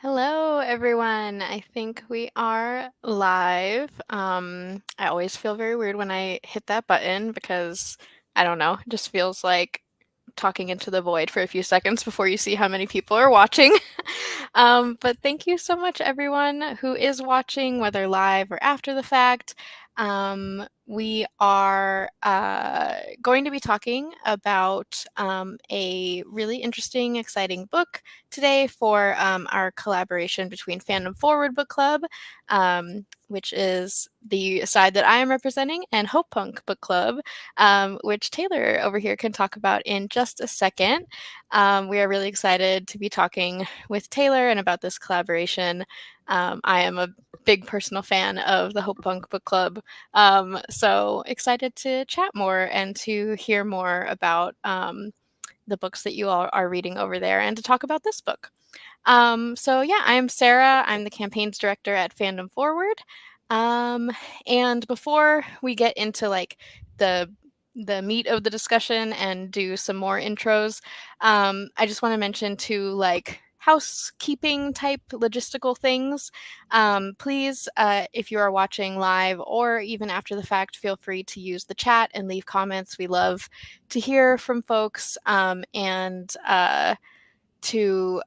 Hello, everyone. I think we are live. I always feel very weird when I hit that button because I don't know, it just feels like talking into the void for a few seconds before you see how many people are watching. But thank you so much, everyone who is watching, whether live or after the fact. We are going to be talking about a really interesting, exciting book today for our collaboration between Fandom Forward Book Club, which is the side that I am representing, and Hope Punk Book Club, which Taylor over here can talk about in just a second. We are really excited to be talking with Taylor and about this collaboration. I am a big personal fan of the Hope Punk Book Club, so excited to chat more and to hear more about the books that you all are reading over there and to talk about this book. So yeah, I'm Sarah. I'm the campaigns director at Fandom Forward. And before we get into like the meat of the discussion and do some more intros, I just want to mention two like housekeeping type logistical things. Please, if you are watching live or even after the fact, feel free to use the chat and leave comments. We love to hear from folks and to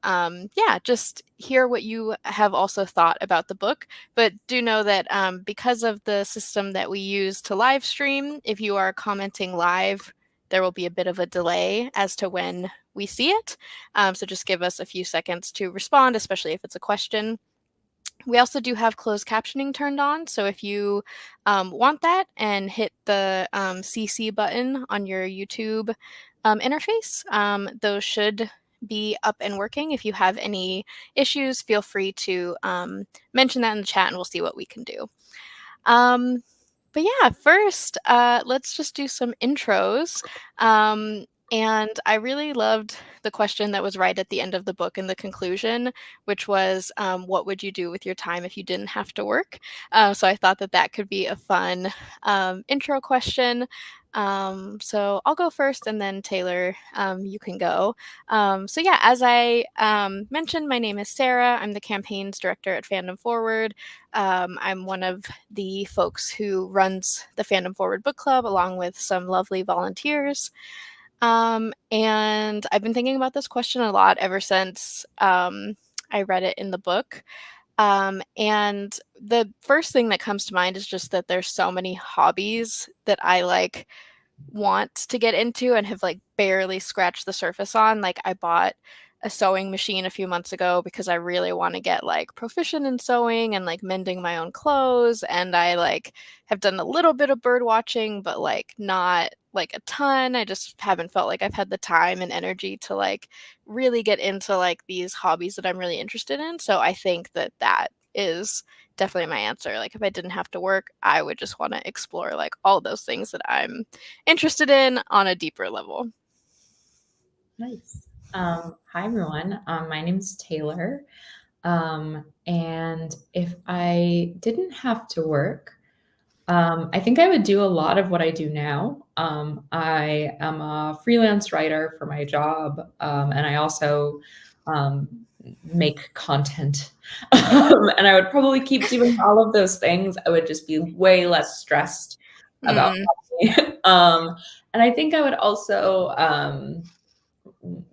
just hear what you have also thought about the book. But do know that because of the system that we use to live stream, if you are commenting live, there will be a bit of a delay as to when we see it. So just give us a few seconds to respond, especially if it's a question. We also do have closed captioning turned on, so if you want that, and hit the CC button on your YouTube interface, those should be up and working. If you have any issues, feel free to mention that in the chat and we'll see what we can do. But yeah, first, let's just do some intros. And I really loved the question that was right at the end of the book in the conclusion, which was, what would you do with your time if you didn't have to work? So I thought that that could be a fun intro question. So I'll go first and then Taylor, you can go. So yeah, as I mentioned, my name is Sarah. I'm the campaigns director at Fandom Forward. I'm one of the folks who runs the Fandom Forward Book Club along with some lovely volunteers. And I've been thinking about this question a lot ever since I read it in the book. And the first thing that comes to mind is just that there's so many hobbies that I like want to get into and have like barely scratched the surface on. Like I bought a sewing machine a few months ago because I really want to get like proficient in sewing and like mending my own clothes. And I like have done a little bit of bird watching, but like not like a ton. I just haven't felt like I've had the time and energy to like really get into like these hobbies that I'm really interested in. So I think that that is definitely my answer. Like if I didn't have to work, I would just want to explore like all those things that I'm interested in on a deeper level. Nice. Hi, everyone. My name's Taylor. And if I didn't have to work, I think I would do a lot of what I do now. I am a freelance writer for my job, and I also make content. And I would probably keep doing all of those things. I would just be way less stressed about money. And I think I would also,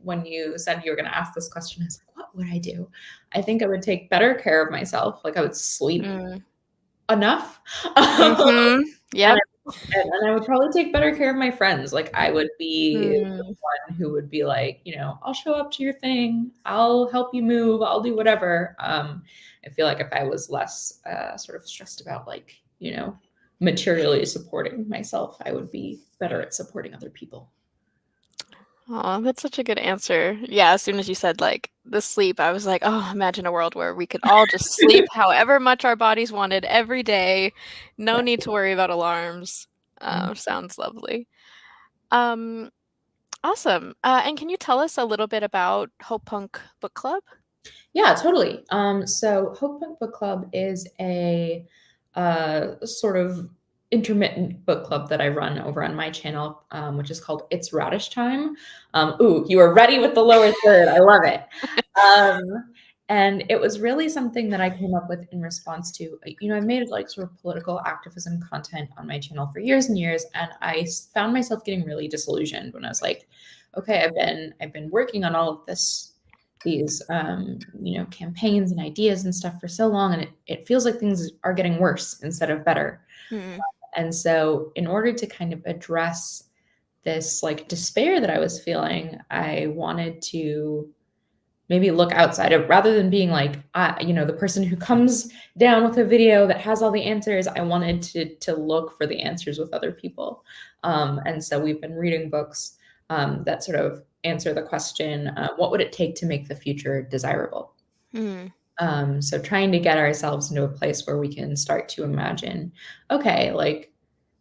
when you said you were going to ask this question, I was like, what would I do? I think I would take better care of myself. Like I would sleep enough. Mm-hmm. Yep. And I would probably take better care of my friends. Like I would be the one who would be like, I'll show up to your thing. I'll help you move. I'll do whatever. I feel like if I was less sort of stressed about like, materially supporting myself, I would be better at supporting other people. Oh, that's such a good answer. Yeah, as soon as you said like the sleep, I was like, oh, imagine a world where we could all just sleep however much our bodies wanted every day. No need to worry about alarms. Sounds lovely. Awesome. And can you tell us a little bit about Hope Punk Book Club? Yeah, totally. So Hope Punk Book Club is a sort of intermittent book club that I run over on my channel, which is called itsradishtime. Ooh, you are ready with the lower third. I love it. And it was really something that I came up with in response to, I made like sort of political activism content on my channel for years and years, and I found myself getting really disillusioned when I was like, okay, I've been working on all of these campaigns and ideas and stuff for so long, and it feels like things are getting worse instead of better. Mm. And so in order to kind of address this like despair that I was feeling, I wanted to maybe look outside of, rather than being like, the person who comes down with a video that has all the answers. I wanted to look for the answers with other people. And so we've been reading books that sort of answer the question, what would it take to make the future desirable? Mm. So trying to get ourselves into a place where we can start to imagine, okay, like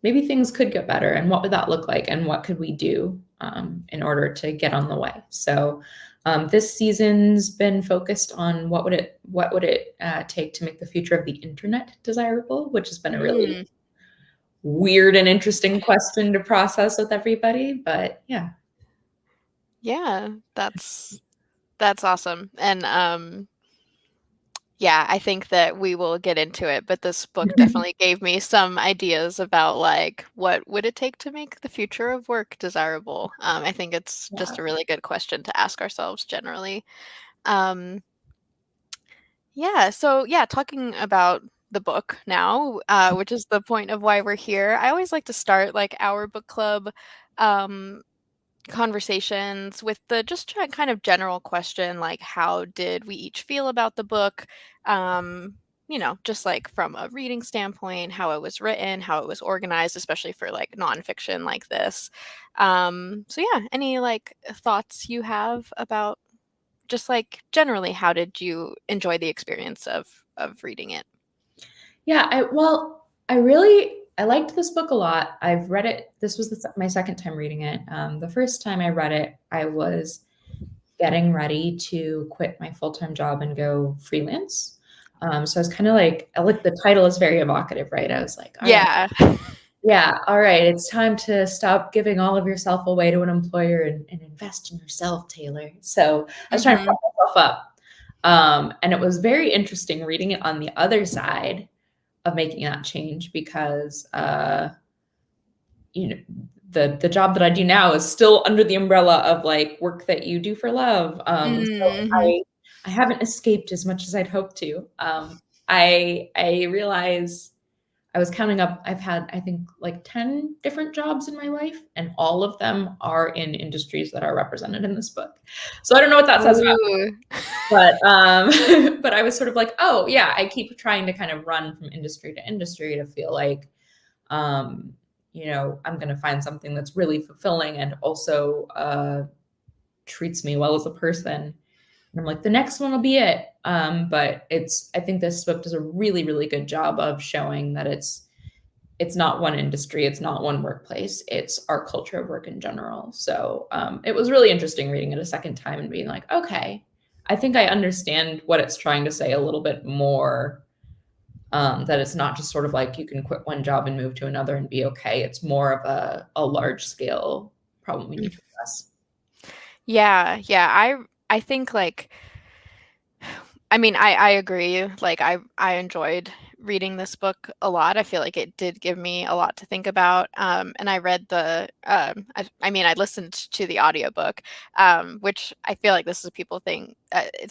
maybe things could get better, and what would that look like, and what could we do in order to get on the way? So this season's been focused on what would it take to make the future of the internet desirable, which has been a really Mm. weird and interesting question to process with everybody. But yeah. Yeah, that's awesome. And yeah, I think that we will get into it, but this book definitely gave me some ideas about like what would it take to make the future of work desirable. I think it's just Yeah. a really good question to ask ourselves generally. Um, yeah, so yeah, talking about the book now, which is the point of why we're here. I always like to start like our book club um, conversations with the just kind of general question like how did we each feel about the book, just like from a reading standpoint, how it was written, how it was organized, especially for like nonfiction like this. So yeah, any like thoughts you have about just like generally how did you enjoy the experience of reading it? Yeah, I liked this book a lot. I've read it. This was my second time reading it. The first time I read it, I was getting ready to quit my full-time job and go freelance. So I was kind of like, the title is very evocative, right? I was like, all right, Yeah. yeah, all right, it's time to stop giving all of yourself away to an employer and invest in yourself, Taylor. So I was trying to Hmm. prop myself up. And it was very interesting reading it on the other side of making that change, because you know the job that I do now is still under the umbrella of like work that you do for love. So Hmm. I haven't escaped as much as I'd hoped to. I realize I was counting up. I've had, I think, like 10 different jobs in my life, and all of them are in industries that are represented in this book. So I don't know what that says about me, Ooh. but but I was sort of like, oh yeah, I keep trying to kind of run from industry to industry to feel like um, I'm going to find something that's really fulfilling and also treats me well as a person. And I'm like, the next one will be it. But I think this book does a really, really good job of showing that it's not one industry, it's not one workplace, it's our culture of work in general. So it was really interesting reading it a second time and being like, okay, I think I understand what it's trying to say a little bit more. That it's not just sort of like you can quit one job and move to another and be okay. It's more of a large scale problem we need to address. Yeah, yeah. I think like I mean, I agree. Like I enjoyed reading this book a lot. I feel like it did give me a lot to think about. And I read I mean, I listened to the audiobook, which I feel like this is a people thing.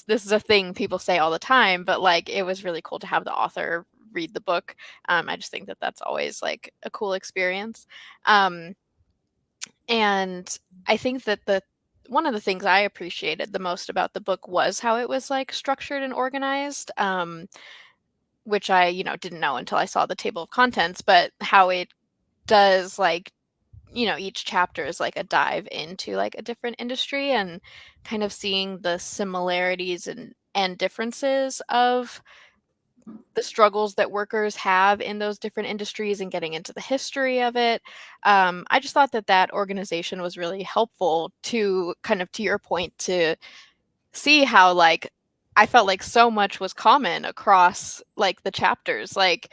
This is a thing people say all the time, but like it was really cool to have the author read the book. I just think that that's always like a cool experience. Um, and I think that the one of the things I appreciated the most about the book was how it was like structured and organized, which I, didn't know until I saw the table of contents, but how it does like, each chapter is like a dive into like a different industry and kind of seeing the similarities and differences of the struggles that workers have in those different industries and getting into the history of it. I just thought that that organization was really helpful to kind of to your point to see how like I felt like so much was common across like the chapters. Like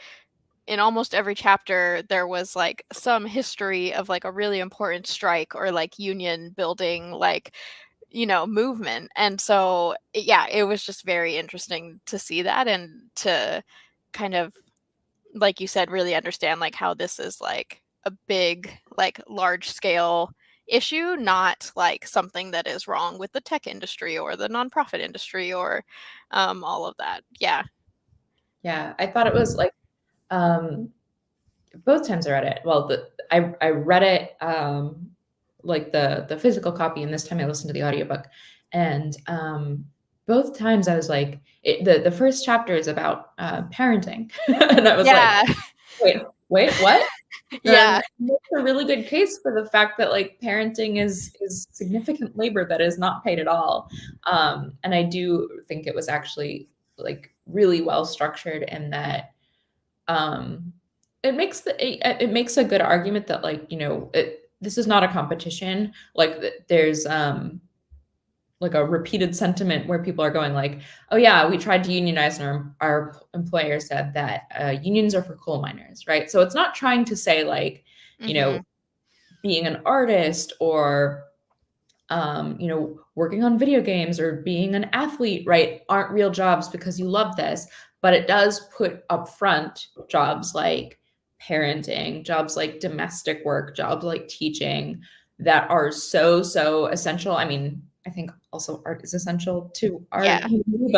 in almost every chapter there was like some history of like a really important strike or like union building like movement. And so, yeah, it was just very interesting to see that and to kind of, like you said, really understand like how this is like a big, like large scale issue, not like something that is wrong with the tech industry or the nonprofit industry or all of that. Yeah. Yeah, I thought it was like um, both times I read it. Well, I read it like the physical copy, and this time I listened to the audiobook. And both times I was like, the first chapter is about parenting, and I was like, Yeah. wait, what? Then Yeah. makes a really good case for the fact that like parenting is significant labor that is not paid at all. And I do think it was actually like really well structured, and that um, it makes a good argument that like this is not a competition. Like there's like a repeated sentiment where people are going like, oh yeah, we tried to unionize, and our employer said that unions are for coal miners, right? So it's not trying to say like, you know, Mhm. being an artist or working on video games or being an athlete, right, aren't real jobs because you love this. But it does put up front jobs like parenting, jobs like domestic work, jobs like teaching that are so essential. I mean, I think also art is essential to our Yeah. community,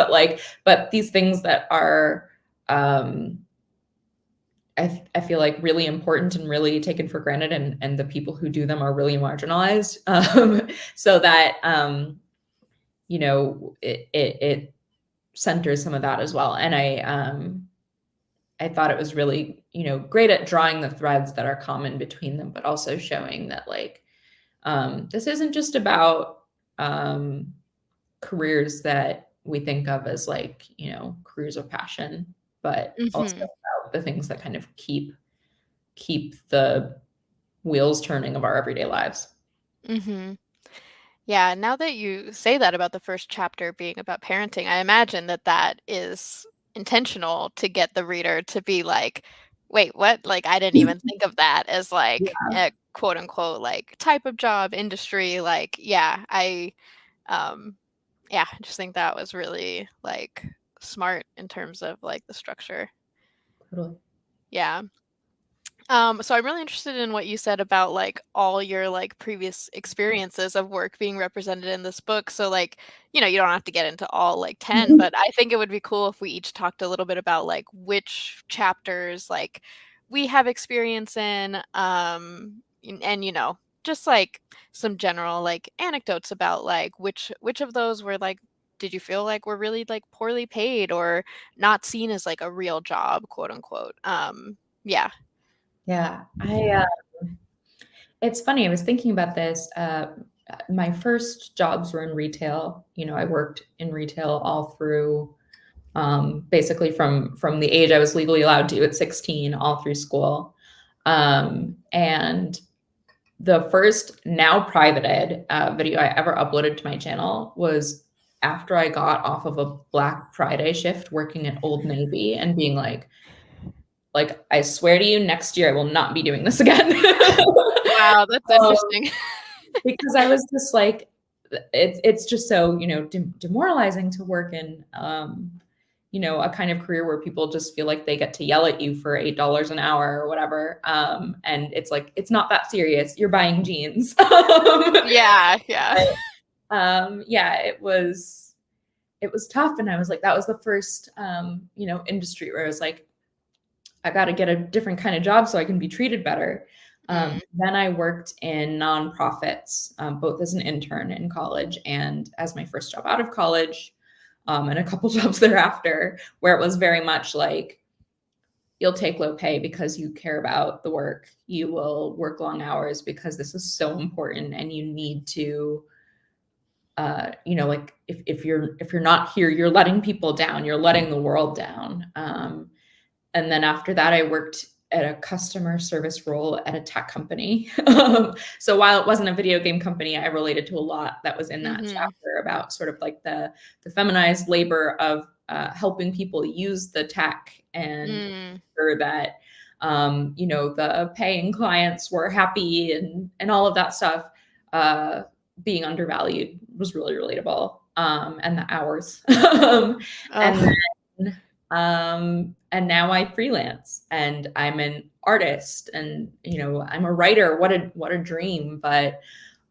but these things that are um I feel like really important and really taken for granted, and the people who do them are really marginalized. So that it centers some of that as well. And I thought it was really, great at drawing the threads that are common between them, but also showing that like this isn't just about careers that we think of as like, careers of passion, but also Mhm. about the things that kind of keep the wheels turning of our everyday lives. Mhm. Yeah, now that you say that about the first chapter being about parenting, I imagine that that is intentional to get the reader to be like, "Wait, what? Like, I didn't even think of that as, like, a quote, unquote, like, type of job, industry." Like, yeah, um I just think that was really, like, smart in terms of, like, the structure. Totally. Yeah. So I'm really interested in what you said about like all your like previous experiences of work being represented in this book. So like, you don't have to get into all like 10, but I think it would be cool if we each talked a little bit about like which chapters like we have experience in and just like some general like anecdotes about like which of those were like did you feel like were really like poorly paid or not seen as like a real job, quote unquote. Yeah. Yeah, it's funny. I was thinking about this. My first jobs were in retail. I worked in retail all through, basically from the age I was legally allowed to at 16, all through school. And the first now private ed video I ever uploaded to my channel was after I got off of a Black Friday shift working at Old Navy and being like, I swear to you, next year I will not be doing this again. Wow, that's Um, interesting. because I was just like, it's just so demoralizing to work in a kind of career where people just feel like they get to yell at you for $8 an hour or whatever. And it's like it's not that serious. You're buying jeans. Yeah, yeah. Yeah, it was tough, and I was like, that was the first industry where I was like, I got to get a different kind of job so I can be treated better. Mm, Then I worked in nonprofits, both as an intern in college and as my first job out of college, and a couple jobs thereafter, where it was very much like, you'll take low pay because you care about the work. You will work long hours because this is so important, and you need to, like if you're not here, you're letting people down. You're letting the world down. And then after that, I worked at a customer service role at a tech company. So while it wasn't a video game company, I related to a lot that was in that mhm, chapter about sort of like the feminized labor of helping people use the tech and mm, sure that the paying clients were happy and all of that stuff, uh, being undervalued was really relatable. And the hours. And Oh, and now I freelance and I'm an artist and I'm a writer. What a dream. But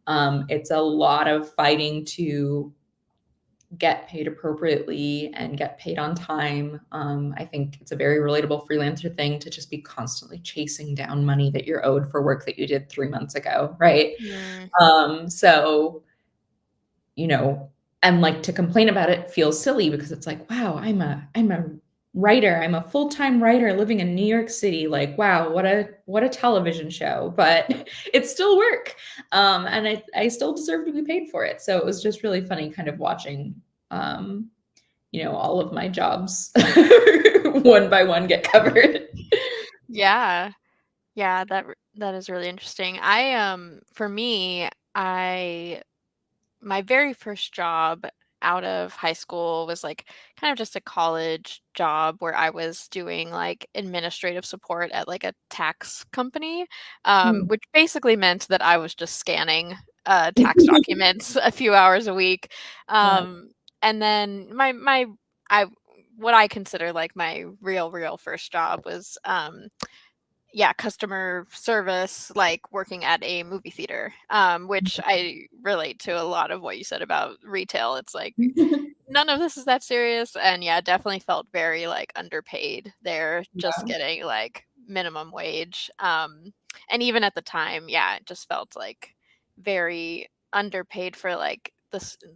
it's a lot of fighting to get paid appropriately and get paid on time. I think it's a very relatable freelancer thing to just be constantly chasing down money that you're owed for work that you did 3 months ago, right? mm, So, you know, and like to complain about it feels silly because it's like, wow, I'm a writer. I'm a full-time writer living in New York City. Like, wow, what a television show, but it's still work. And I still deserve to be paid for it. So it was just really funny kind of watching all of my jobs one by one get covered. yeah. Yeah, that is really interesting. For me, I my very first job out of high school was like kind of just a college job where I was doing like administrative support at like a tax company, Mm. which basically meant that I was just scanning tax documents a few hours a week. Yeah. And then I what I consider like my real first job was yeah, customer service, like working at a movie theater, which I relate to a lot of what you said about retail. It's like none of this is that serious, and yeah, definitely felt very like underpaid there, just Yeah. getting like minimum wage. And even at the time, yeah, it just felt like very underpaid for like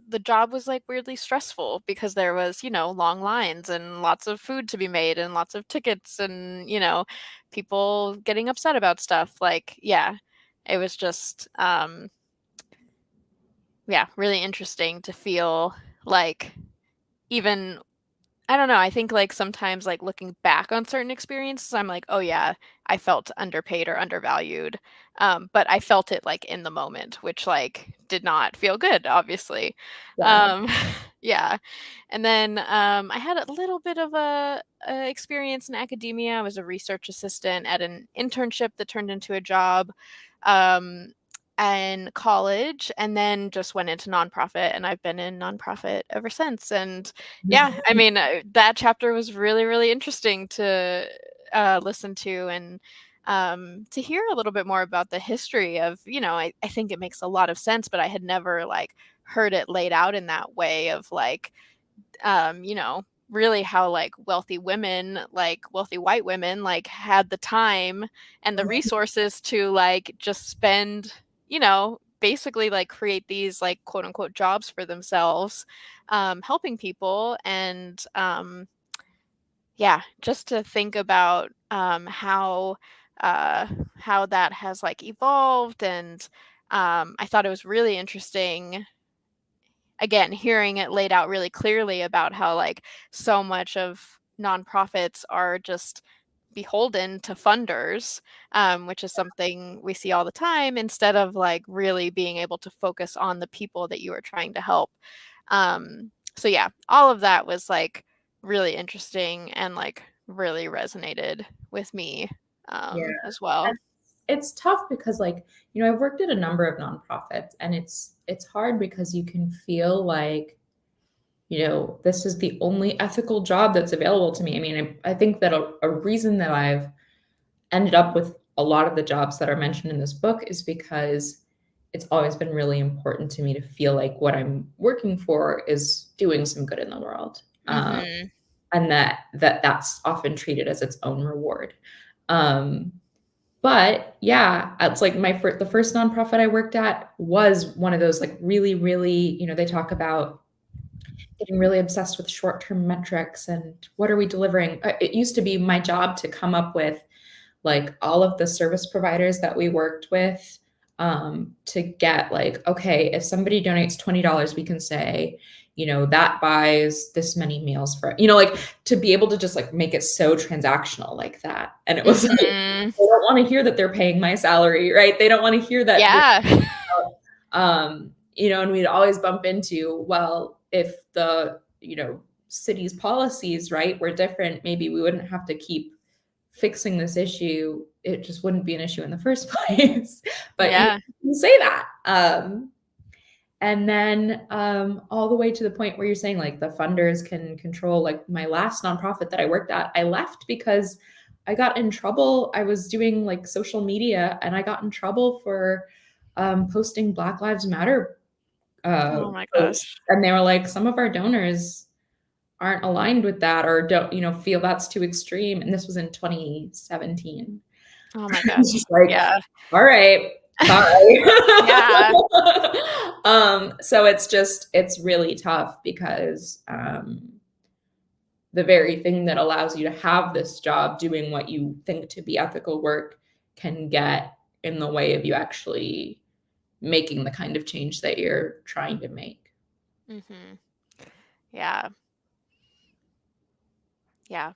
the job was like weirdly stressful because there was, long lines and lots of food to be made and lots of tickets and, people getting upset about stuff. Like, yeah, it was just yeah, really interesting to feel like even I don't know, I think, like, sometimes, like, looking back on certain experiences, I'm like, "Oh, yeah, I felt underpaid or undervalued," but I felt it, like, in the moment, which, like, did not feel good, obviously. Yeah. Um, yeah, and then, I had a little bit of a experience in academia. I was a research assistant at an internship that turned into a job, um, in college, and then just went into nonprofit, and I've been in nonprofit ever since, and yeah, I mean, that chapter was really, really interesting to, listen to and, to hear a little bit more about the history of, I think it makes a lot of sense, but I had never, like, heard it laid out in that way of, like, really how, like, wealthy women, like, wealthy white women, like, had the time and the resources to, like, just spend, basically, like, create these, like, quote, unquote, "jobs" for themselves, helping people, and, yeah, just to think about, how that has, like, evolved, and, I thought it was really interesting again, hearing it laid out really clearly about how, like, so much of nonprofits are just beholden to funders, which is something we see all the time instead of, like, really being able to focus on the people that you are trying to help. So yeah, all of that was, like, really interesting and, like, really resonated with me, Yeah. as well. It's tough because I've worked at a number of nonprofits and it's hard because you can feel like, this is the only ethical job that's available to me. I mean, I think that a reason that I've ended up with a lot of the jobs that are mentioned in this book is because it's always been really important to me to feel like what I'm working for is doing some good in the world. Mhm. And that's often treated as its own reward. Um, but yeah, it's like the first nonprofit I worked at was one of those like really, really, they talk about getting really obsessed with short-term metrics and what are we delivering. It used to be my job to come up with like all of the service providers that we worked with to get like, okay, if somebody donates $20, we can say, that buys this many meals for, like to be able to just like make it so transactional like that. And it was like, Mhm. they don't want to hear that they're paying my salary, right? They don't want to hear that this, Yeah. and we'd always bump into, well, if the, city's policies, right, were different, maybe we wouldn't have to keep fixing this issue. It just wouldn't be an issue in the first place. But Yeah. you say that. And then all the way to the point where you're saying like the funders can control, like my last nonprofit that I worked at, I left because I got in trouble. I was doing like social media and I got in trouble for posting Black Lives Matter Oh my posts. gosh. And they were like, some of our donors aren't aligned with that or don't, feel that's too extreme. And this was in 2017. Oh my It's gosh. just like, Yeah. all right, bye. Yeah. So it's really tough because the very thing that allows you to have this job doing what you think to be ethical work can get in the way of you actually making the kind of change that you're trying to make. Mhm. Yeah. Yeah.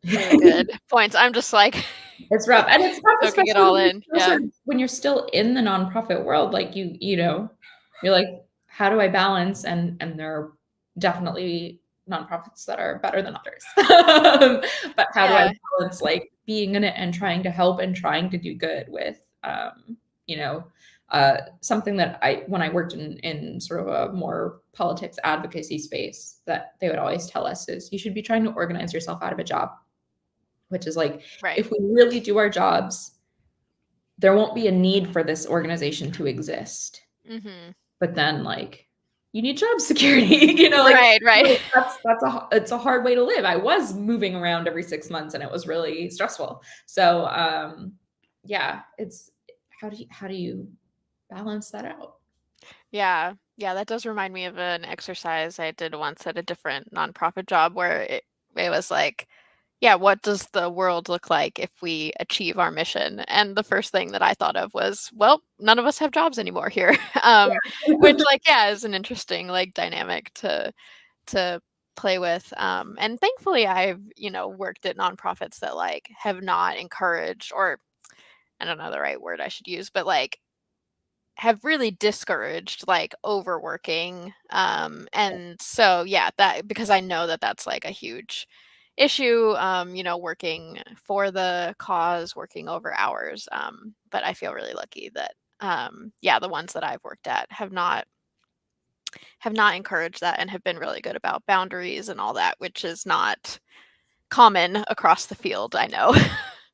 Really good points. I'm just like It's rough, and it's tough, soaking it especially all in. Yeah. when you're still in the nonprofit world. Like you're like, how do I balance? And there are definitely nonprofits that are better than others. But how do I Yeah. balance like being in it and trying to help and trying to do good with you know something that when I worked in sort of a more politics advocacy space that they would always tell us is you should be trying to organize yourself out of a job, which is like, Right. if we really do our jobs, there won't be a need for this organization to exist. Mhm. But then, like, you need job security, like Right, right. it's a hard way to live. I was moving around every 6 months, and it was really stressful. So, yeah, it's how do you balance that out? Yeah. Yeah, that does remind me of an exercise I did once at a different nonprofit job where it was like, yeah, what does the world look like if we achieve our mission? And the first thing that I thought of was, well, none of us have jobs anymore here. Which like, yeah, is an interesting like dynamic to play with. And thankfully I've, worked at nonprofits that like have not encouraged, or I don't know the right word I should use, but like have really discouraged like overworking. And so yeah, that because I know that that's like a huge issue, working for the cause, working over hours. But I feel really lucky that yeah, the ones that I've worked at have not encouraged that and have been really good about boundaries and all that, which is not common across the field, I know.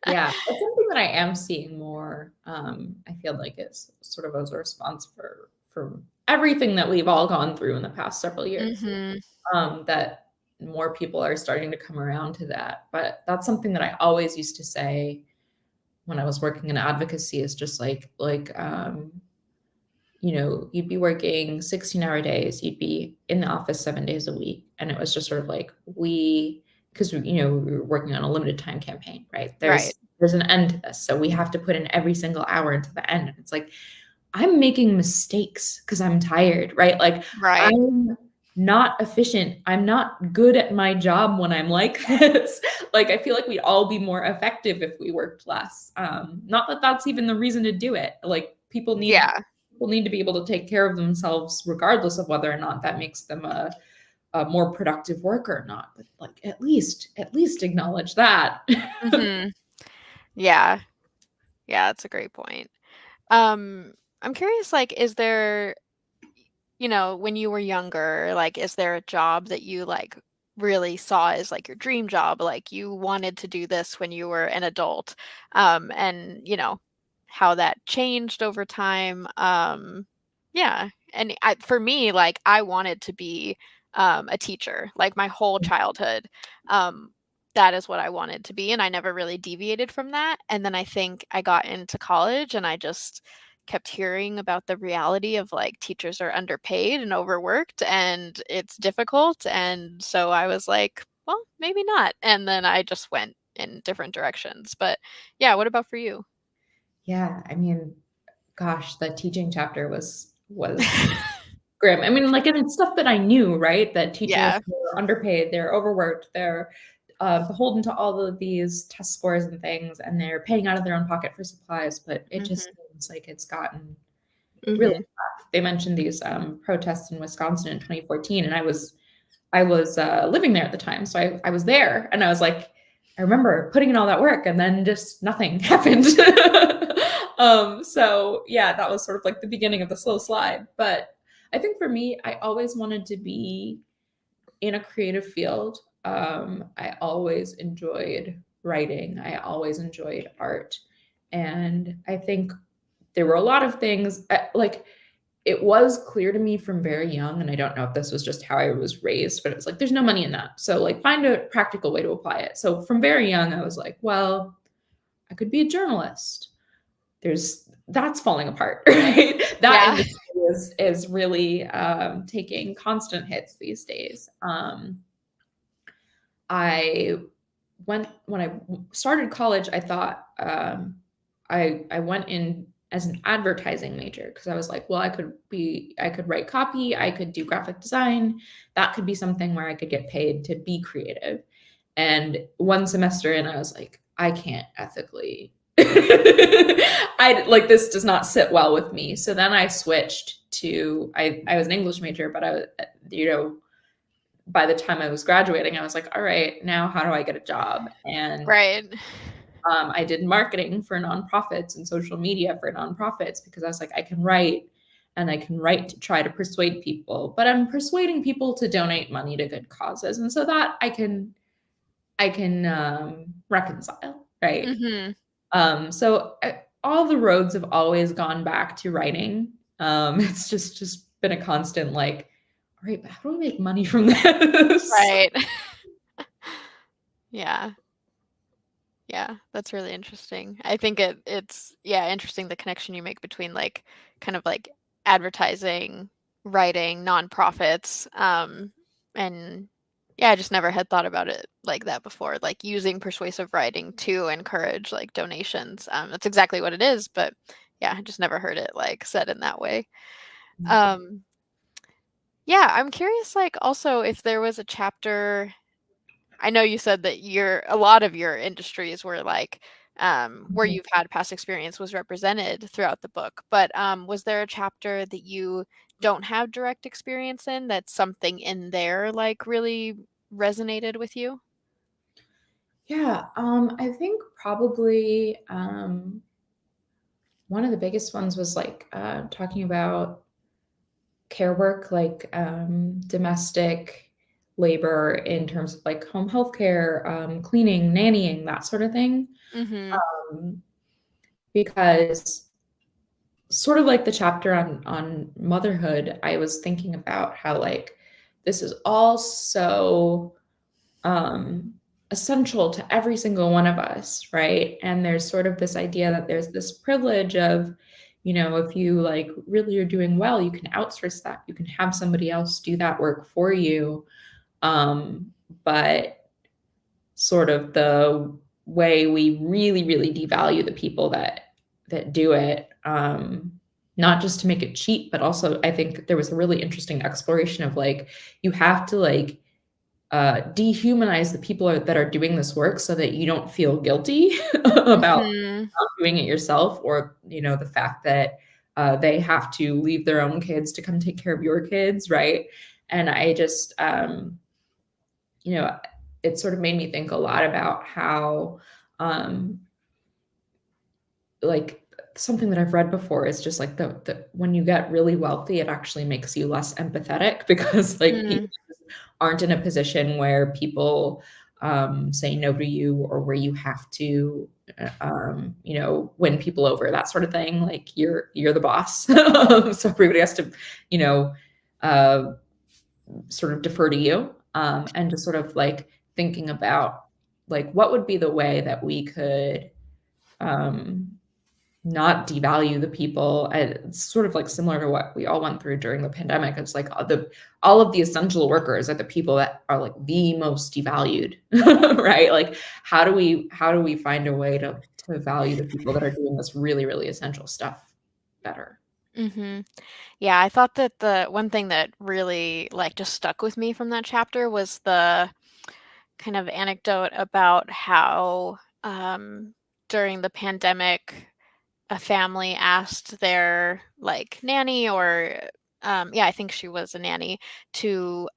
Yeah, it's something that I am seeing more. I feel like it's sort of as a response for everything that we've all gone through in the past several years. Mhm. That more people are starting to come around to that. But that's something that I always used to say when I was working in advocacy is just you'd be working 16-hour days, you'd be in the office 7 days a week. And it was just sort of like because we were working on a limited time campaign, right? Right. There's an end to this. So we have to put in every single hour into the end. And it's like, I'm making mistakes because I'm tired, right? Like Right. I'm not efficient. I'm not good at my job when I'm like this. Like I feel like we'd all be more effective if we worked less. Not that that's even the reason to do it. Like Yeah. people need to be able to take care of themselves regardless of whether or not that makes them a more productive worker or not. But like at least acknowledge that. Mhm. Yeah. Yeah, that's a great point. Um, I'm curious, like, is there, when you were younger, like, is there a job that you like really saw as like your dream job? Like you wanted to do this when you were an adult, and how that changed over time. Yeah, and for me, like, I wanted to be a teacher, like my whole childhood. Um, that is what I wanted to be, and I never really deviated from that. And then I think I got into college, and I just kept hearing about the reality of like teachers are underpaid and overworked and it's difficult. And so I was like, well, maybe not. And then I just went in different directions. But yeah, what about for you? Yeah, I mean, gosh, the teaching chapter was grim. I mean, like, and it's stuff that I knew, right? That teachers Yeah. were underpaid, they're overworked, they're beholden to all of these test scores and things, and they're paying out of their own pocket for supplies. But it just Mhm. seems like it's gotten really Mhm. tough. They mentioned these protests in Wisconsin in 2014, and I was living there at the time, so I was there, and I was like, I remember putting in all that work, and then just nothing happened. So yeah, that was sort of like the beginning of the slow slide. But I think for me, I always wanted to be in a creative field. I always enjoyed writing. I always enjoyed art. And I think there were a lot of things like it was clear to me from very young, and I don't know if this was just how I was raised, but it was like, there's no money in that. So, like, find a practical way to apply it. So, from very young, I was like, well, I could be a journalist. That's falling apart, right? That Yeah. industry is really taking constant hits these days. I when I started college, I thought I went in as an advertising major because I was like, well, I could write copy, I could do graphic design. That could be something where I could get paid to be creative. And one semester in, I was like, I can't ethically. I like this does not sit well with me. So then I switched to I was an English major, but I was by the time I was graduating, I was like, all right, now how do I get a job? And Right. I did marketing for nonprofits and social media for nonprofits because I was like, I can write and I can write to try to persuade people, but I'm persuading people to donate money to good causes. And so that I can reconcile, right? Mhm. So all the roads have always gone back to writing. It's just been a constant like, all right, but how do I make money from this? Right. Yeah. Yeah, that's really interesting. I think it's yeah, interesting the connection you make between like kind of like advertising, writing, nonprofits, and yeah, I just never had thought about it like that before, like using persuasive writing to encourage like donations. That's exactly what it is, but yeah, I just never heard it like said in that way. Um, yeah, I'm curious like also if there was a chapter. I know you said that a lot of your industries were like, where Mhm. you've had past experience was represented throughout the book, but, was there a chapter that you don't have direct experience in that something in there, like, really resonated with you? Yeah, I think probably one of the biggest ones was like talking about care work, like domestic labor in terms of like home health care, cleaning, nannying, that sort of thing. Mhm. Um, because sort of like the chapter on motherhood, I was thinking about how like this is all so um essential to every single one of us, right? And there's sort of this idea that there's this privilege of, if you like really are doing well, you can outsource that. You can have somebody else do that work for you. But sort of the way we really, really devalue the people that do it, not just to make it cheap, but also I think there was a really interesting exploration of like you have to like dehumanize the people that are doing this work so that you don't feel guilty about Mhm. not doing it yourself, or the fact that they have to leave their own kids to come take care of your kids, right? And I just you know it sort of made me think a lot about how um like something that I've read before is just like the when you get really wealthy, it actually makes you less empathetic because like people Mm. aren't in a position where people say no to you or where you have to win people over, that sort of thing. Like you're the boss. So everybody has to, you know, uh, sort of defer to you, and just sort of like thinking about like what would be the way that we could um, not devalue the people. And it's sort of like similar to what we all went through during the pandemic. It's like all of the essential workers are the people that are like the most devalued, right? Like how do we find a way to value the people that are doing this really, really essential stuff better? Mhm. Yeah, I thought that the one thing that really, like, just stuck with me from that chapter was the kind of anecdote about how, during the pandemic, a family asked their, like, nanny or, yeah, I think she was a nanny, to,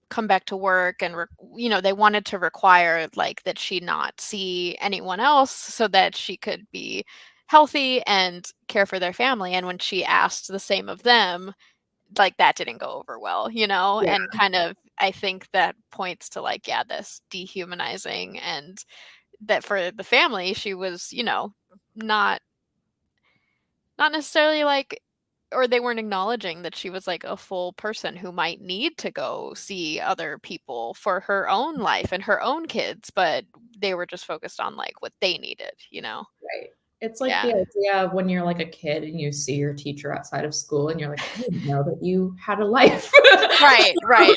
come back to work and they wanted to require, like, that she not see anyone else so that she could be healthy and care for their family, and when she asked the same of them, like that didn't go over well, Yeah. and kind of I think that points to like, yeah, this dehumanizing, and that for the family, she was, not not necessarily like, or they weren't acknowledging that she was like a full person who might need to go see other people for her own life and her own kids, but they were just focused on like what they needed. Right. It's like the Yeah. idea of when you're like a kid and you see your teacher outside of school and you're like, I didn't know that you had a life. Right, right.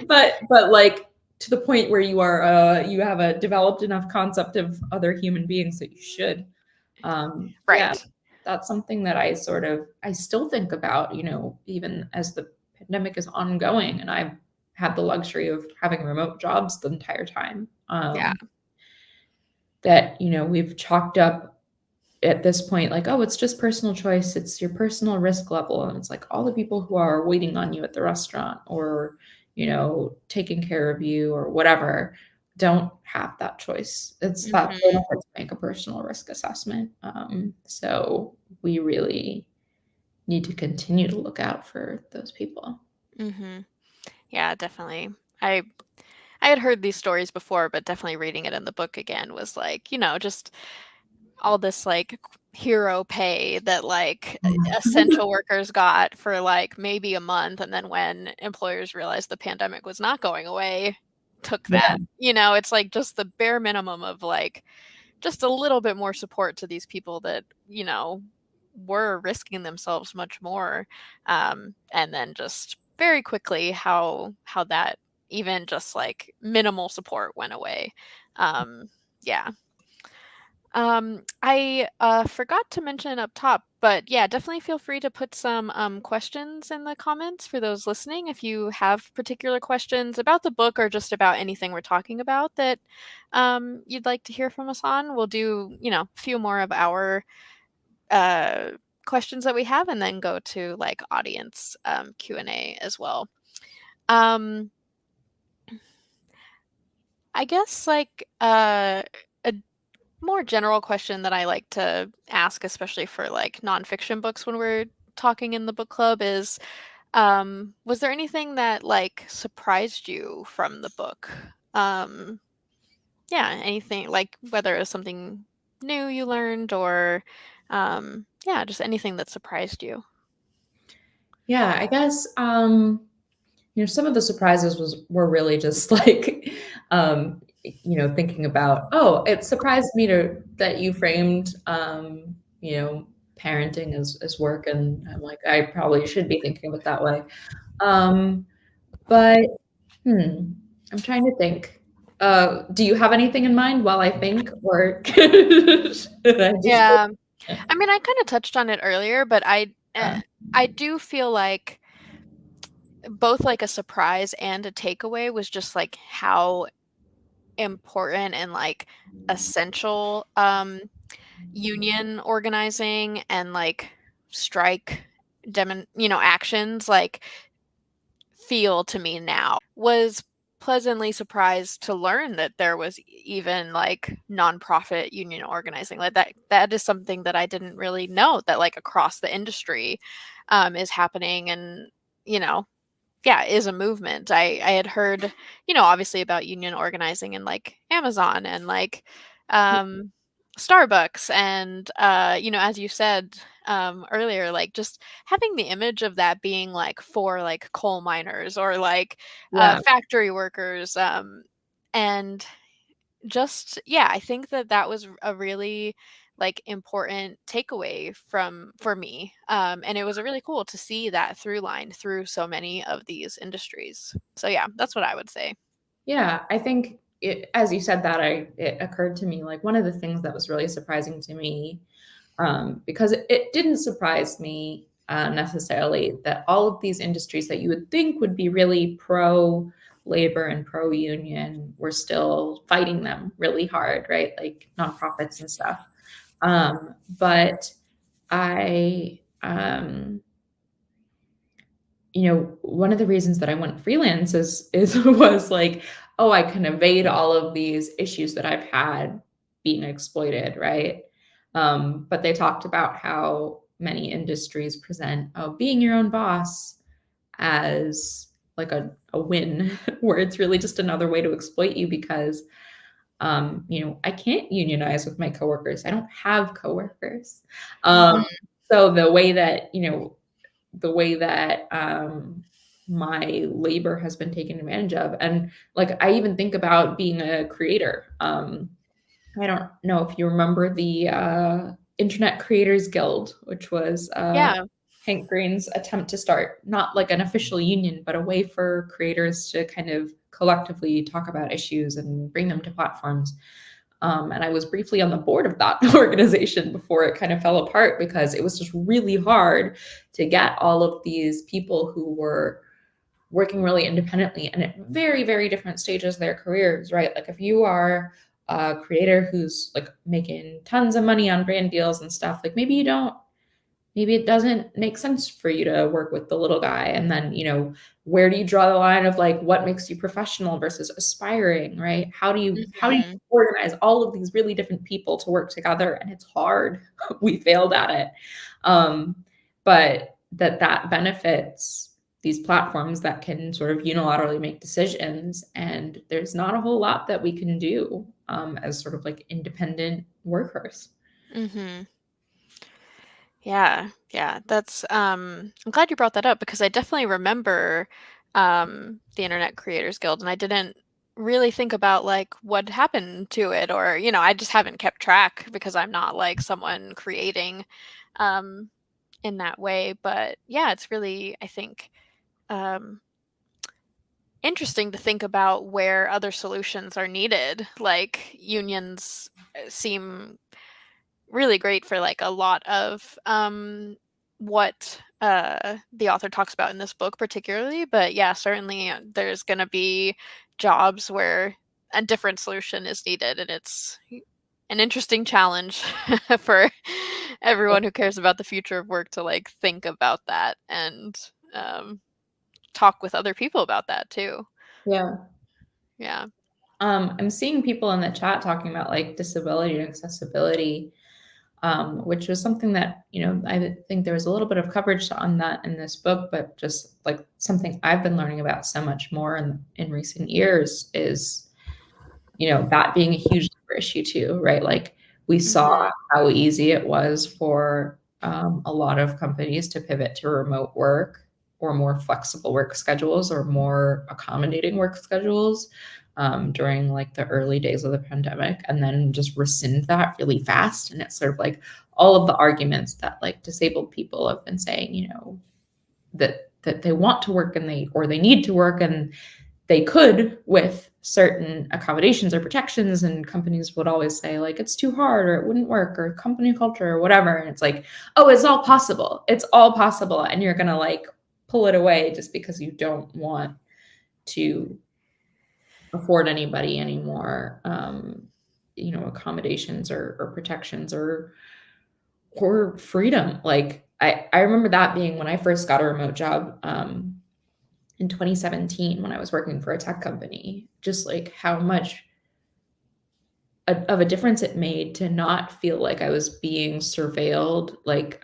But like to the point where you are you have a developed enough concept of other human beings that you should. Yeah, Right. that's something that I still think about, even as the pandemic is ongoing and I've had the luxury of having remote jobs the entire time. Yeah. That, we've chalked up at this point, like, oh, it's just personal choice. It's your personal risk level. And it's like all the people who are waiting on you at the restaurant or, taking care of you or whatever don't have that choice. It's that they Mhm. don't have to make a personal risk assessment. So we really need to continue to look out for those people. Mhm. Yeah, definitely. I I had heard these stories before, but definitely reading it in the book again was like, just all this like hero pay that like essential workers got for like maybe a month, and then when employers realized the pandemic was not going away, took Yeah. that. It's like just the bare minimum of like just a little bit more support to these people that, were risking themselves much more. And then just very quickly how that even just like minimal support went away. Yeah. I forgot to mention up top, but yeah, definitely feel free to put some questions in the comments for those listening if you have particular questions about the book or just about anything we're talking about that you'd like to hear from us on. We'll do, a few more of our uh, questions that we have, and then go to like audience Q&A as well. Um, I guess like a more general question that I like to ask, especially for like nonfiction books when we're talking in the book club, is was there anything that like surprised you from the book? Um, yeah, anything like whether it was something new you learned or yeah, just anything that surprised you. Yeah, I guess some of the surprises were really just like thinking about, oh, it surprised me that you framed parenting as work, and I'm like, I probably should be thinking of it that way. Um, but I'm trying to think. Do you have anything in mind while I think, or should I just Yeah. I mean, I kind of touched on it earlier, but uh, I do feel like both like a surprise and a takeaway was just like how important and like essential union organizing and like strike actions like feel to me now. Was pleasantly surprised to learn that there was even like nonprofit union organizing. Like that is something that I didn't really know that like across the industry is happening, and you know yeah, is a movement. I had heard, obviously about union organizing in like Amazon and like um Starbucks, and as you said earlier, like just having the image of that being like for like coal miners or like yeah. factory workers, and just yeah, I think that that was a really like important takeaway from for me, and it was really cool to see that through line through so many of these industries. So yeah, that's what I would say. Yeah, I think as you said that, it occurred to me like one of the things that was really surprising to me, because it didn't surprise me necessarily that all of these industries that you would think would be really pro labor and pro union were still fighting them really hard, right? Like nonprofits and stuff. But I, one of the reasons that I went freelance is was like, oh, I can evade all of these issues that I've had being exploited, right? But they talked about how many industries present being your own boss as like a win, where it's really just another way to exploit you because I can't unionize with my coworkers. I don't have coworkers. Um, Mhm. so the way that my labor has been taken advantage of, and like I even think about being a creator. I don't know if you remember the Internet Creators Guild, which was Yeah. Hank Green's attempt to start not like an official union, but a way for creators to kind of collectively talk about issues and bring them to platforms. And I was briefly on the board of that organization before it kind of fell apart because it was just really hard to get all of these people who were working really independently and at very, very different stages of their careers, right? Like if you are a creator who's like making tons of money on brand deals and stuff, like maybe it doesn't make sense for you to work with the little guy. And then, where do you draw the line of like what makes you professional versus aspiring, right? How do you Mhm. organize all of these really different people to work together? And it's hard. We failed at it. Um, but that benefits these platforms that can sort of unilaterally make decisions. And there's not a whole lot that we can do as sort of like independent workers. Mhm. Yeah, yeah, I'm glad you brought that up because I definitely remember, the Internet Creators Guild, and I didn't really think about, like, what happened to it or, I just haven't kept track because I'm not, like, someone creating, um, in that way, but, yeah, it's really, I think, um, interesting to think about where other solutions are needed, like, unions, seem really great for like a lot of what the author talks about in this book particularly, but yeah, certainly there's going to be jobs where a different solution is needed, and it's an interesting challenge for everyone who cares about the future of work to like think about that and um, talk with other people about that too. Yeah. Yeah. I'm seeing people in the chat talking about like disability and accessibility, which was something that, I think there was a little bit of coverage on that in this book, but just like something I've been learning about so much more in recent years is, that being a huge issue too, right? Like we saw Hmm. how easy it was for a lot of companies to pivot to remote work or more flexible work schedules or more accommodating work schedules during like the early days of the pandemic, and then just rescind that really fast. And it's sort of like all of the arguments that like disabled people have been saying, that they want to work and they need to work and they could with certain accommodations or protections, and companies would always say like it's too hard or it wouldn't work or company culture or whatever, and it's like, oh, it's all possible, and you're gonna like pull it away just because you don't want to afford anybody anymore accommodations or protections or freedom. Like I remember that being when I first got a remote job in 2017 when I was working for a tech company, just like how much of a difference it made to not feel like I was being surveilled. Like,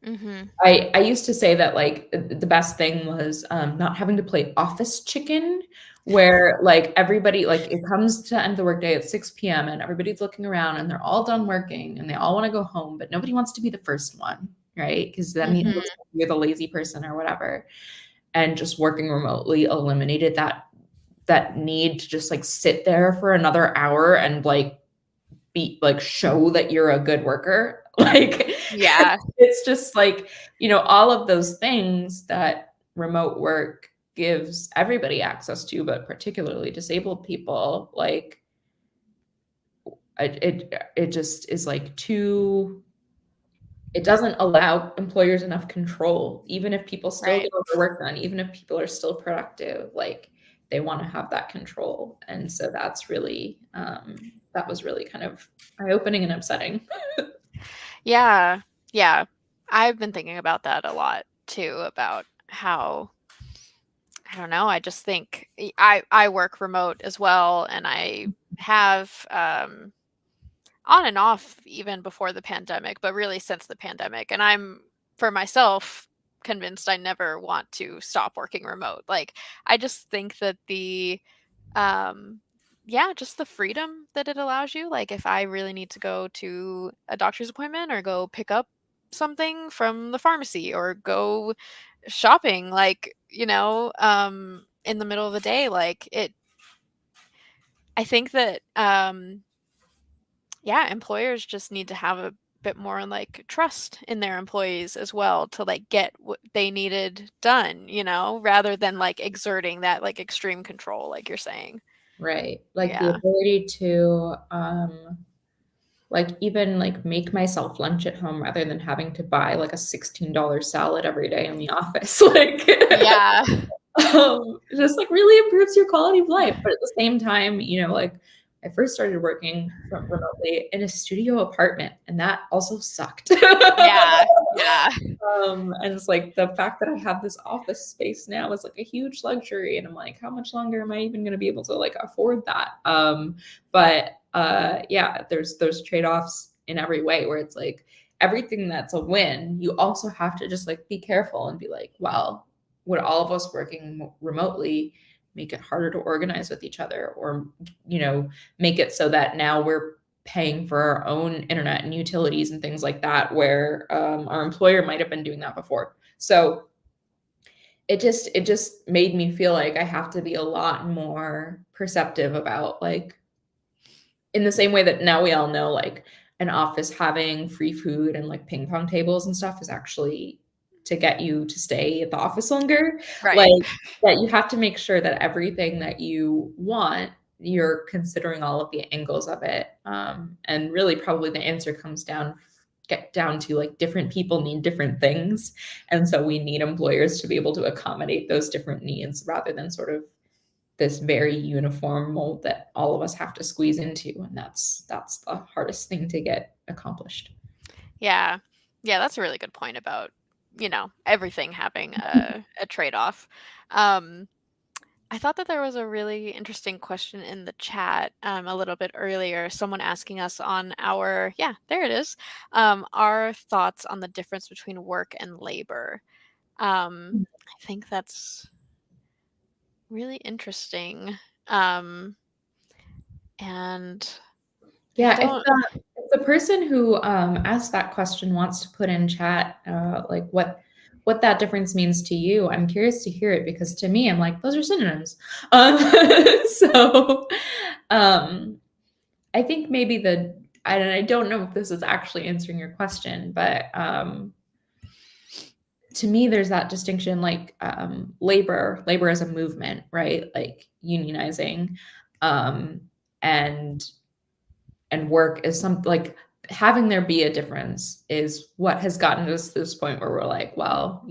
Hmm. I used to say that like the best thing was not having to play office chicken, where like everybody like it comes to end the workday at 6 p.m. and everybody's looking around and they're all done working and they all want to go home, but nobody wants to be the first one, right? Because then it looks Hmm. like you're the lazy person or whatever. And just working remotely eliminated that need to just like sit there for another hour and like be like show that you're a good worker. Like Yeah. it's just like, all of those things that remote work gives everybody access to, but particularly disabled people, like it just is like too it doesn't allow employers enough control, even if people still Right. get all their work done, even if people are still productive, like they want to have that control. And so that was really kind of eye-opening and upsetting. Yeah, yeah. I've been thinking about that a lot too, about how I don't know, I just think I work remote as well, and I have on and off even before the pandemic, but really since the pandemic. And I'm, for myself, convinced I never want to stop working remote. Like, I just think that um, yeah, just the freedom that it allows you. Like, if I really need to go to a doctor's appointment or go pick up something from the pharmacy or go shopping, like, in the middle of the day, like, I think that, yeah, employers just need to have a bit more like trust in their employees as well to like get what they needed done, rather than like exerting that like extreme control, like you're saying. Right. Like the Yeah. ability to like even like make myself lunch at home rather than having to buy like a $16 salad every day in the office. Like Yeah. just like really improves your quality of life. But at the same time, like I first started working from remotely in a studio apartment, and that also sucked. Yeah. Yeah. And it's like the fact that I have this office space now is like a huge luxury. And I'm like, how much longer am I even going to be able to like afford that? But yeah, there's those trade-offs in every way where it's like everything that's a win, you also have to just like be careful and be like, well, would all of us working remotely make it harder to organize with each other, or make it so that now we're paying for our own internet and utilities and things like that, where our employer might have been doing that before. So it just made me feel like I have to be a lot more perceptive about, like, in the same way that now we all know, like, an office having free food and like ping pong tables and stuff is actually to get you to stay at the office longer. Like, Right. that you have to make sure that everything that you want, you're considering all of the angles of it. And really probably the answer comes get down to like different people need different things. And so we need employers to be able to accommodate those different needs rather than sort of this very uniform mold that all of us have to squeeze into, and that's the hardest thing to get accomplished. Yeah. Yeah, that's a really good point about, everything having a trade-off. Um, I thought that there was a really interesting question in the chat a little bit earlier. Someone asking us on yeah, there it is, our thoughts on the difference between work and labor. I think that's really interesting. Um, and I Yeah, don't, if the person who asked that question wants to put in chat, like what that difference means to you, I'm curious to hear it, because to me, I'm like, those are synonyms. Um, so um, I think maybe I don't know if this is actually answering your question, but to me, there's that distinction, like, labor as a movement, right? Like unionizing, um, and work is some like having there be a difference is what has gotten us to this point where we're like, well,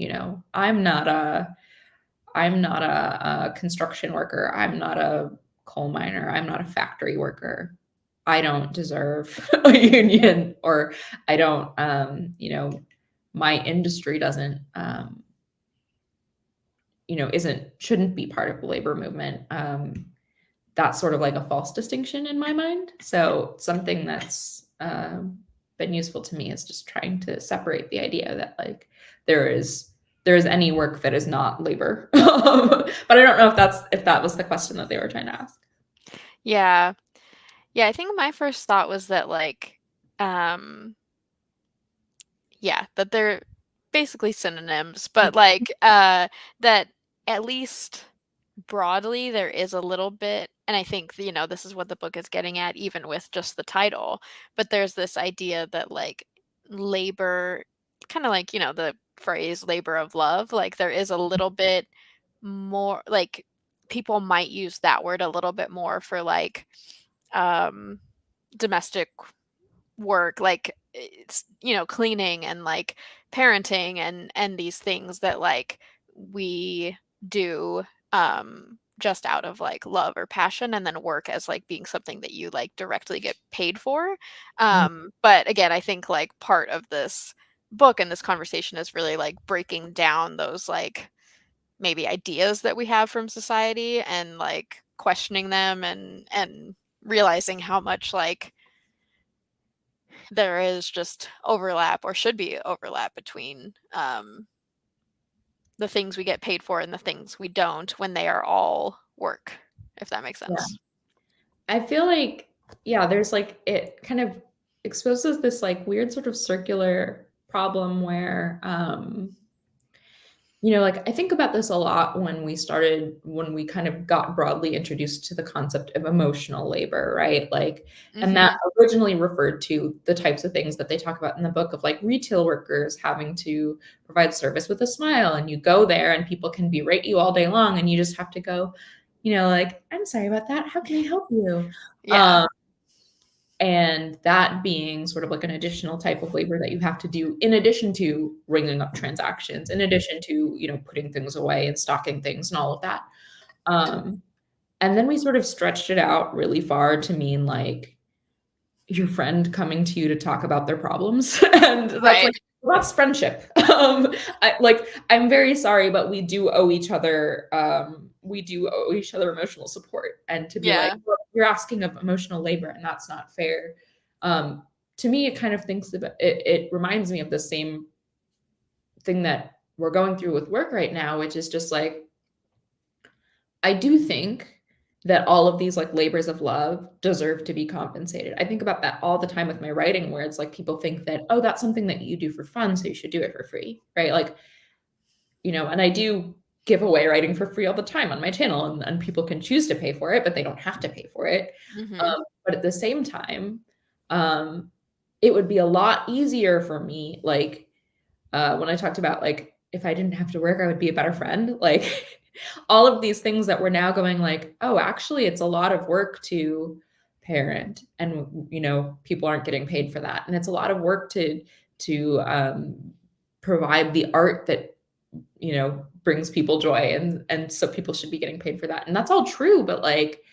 I'm not a construction worker. I'm not a coal miner. I'm not a factory worker. I don't deserve a union, or I don't, my industry doesn't, shouldn't be part of the labor movement. That's sort of like a false distinction in my mind. So something that's been useful to me is just trying to separate the idea that like there is any work that is not labor. But I don't know if that was the question that they were trying to ask. yeah. Yeah, I think my first thought was that like, um, yeah, that they're basically synonyms, but like, that at least broadly there is a little bit, and I think, this is what the book is getting at even with just the title, but there's this idea that like labor, kind of like, the phrase labor of love, like there is a little bit more like people might use that word a little bit more for like um domestic work, like it's, cleaning and like parenting and these things that like we do just out of like love or passion, and then work as like being something that you like directly get paid for. Mm, But again, I think like part of this book and this conversation is really like breaking down those like maybe ideas that we have from society and like questioning them and realizing how much like there is just overlap, or should be overlap, between the things we get paid for and the things we don't, when they are all work, if that makes Yeah. sense. I feel like, yeah, there's like, it kind of exposes this like weird sort of circular problem where, like I think about this a lot when we kind of got broadly introduced to the concept of emotional labor, right? Like, and that Mhm. originally referred to the types of things that they talk about in the book of like retail workers having to provide service with a smile. And you go there and people can berate you all day long and you just have to go, like, I'm sorry about that. How can I help you? Yeah. Um, and that being sort of like an additional type of labor that you have to do in addition to ringing up transactions, in addition to, putting things away and stocking things and all of that. Um, and then we sort of stretched it out really far to mean like your friend coming to you to talk about their problems. And that's Right. like, well, that's friendship. I'm very sorry, but we do owe each other emotional support. And to be like, Yeah. well, you're asking of emotional labor and that's not fair. Um, to me, it kind of thinks about it reminds me of the same thing that we're going through with work right now, which is just like, I do think that all of these like labors of love deserve to be compensated. I think about that all the time with my writing, where it's like people think that, oh, that's something that you do for fun, so you should do it for free, right? Like, and I do give away writing for free all the time on my channel, and people can choose to pay for it, but they don't have to pay for it. Mhm. But at the same time, um, it would be a lot easier for me, like when I talked about like if I didn't have to work, I would be a better friend. Like all of these things that we're now going like, oh, actually, it's a lot of work to parent, and people aren't getting paid for that, and it's a lot of work to provide the art that brings people joy, and so people should be getting paid for that, and that's all true. But like,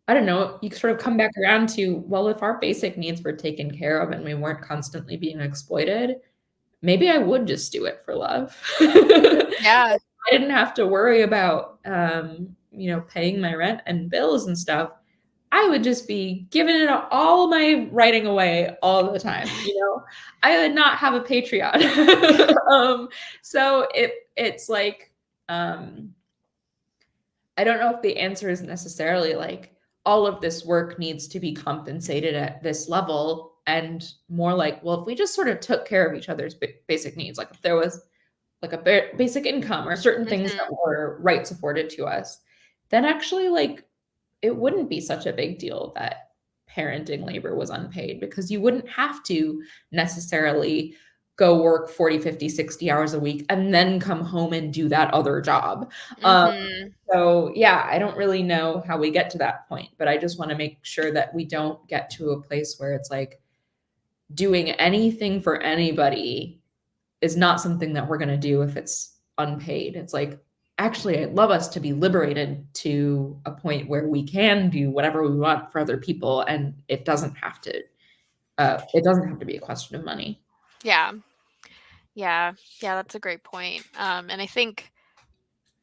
I don't know, you sort of come back around to, well, if our basic needs were taken care of and we weren't constantly being exploited, maybe I would just do it for love. Yeah. I didn't have to worry about, paying my rent and bills and stuff. I would just be giving it all my writing away all the time. I would not have a Patreon. So it's like, um, I don't know if the answer is necessarily like all of this work needs to be compensated at this level, and more like, well, if we just sort of took care of each other's basic needs, like if there was like a basic income or certain things Mhm. that were rights afforded to us, then actually like it wouldn't be such a big deal that parenting labor was unpaid, because you wouldn't have to necessarily go work 40, 50, 60 hours a week and then come home and do that other job. Um, Mhm. so yeah, I don't really know how we get to that point, but I just want to make sure that we don't get to a place where it's like doing anything for anybody is not something that we're going to do if it's unpaid. It's like, actually, I'd love us to be liberated to a point where we can do whatever we want for other people, and it doesn't have to be a question of money. Yeah. Yeah. Yeah, that's a great point. And I think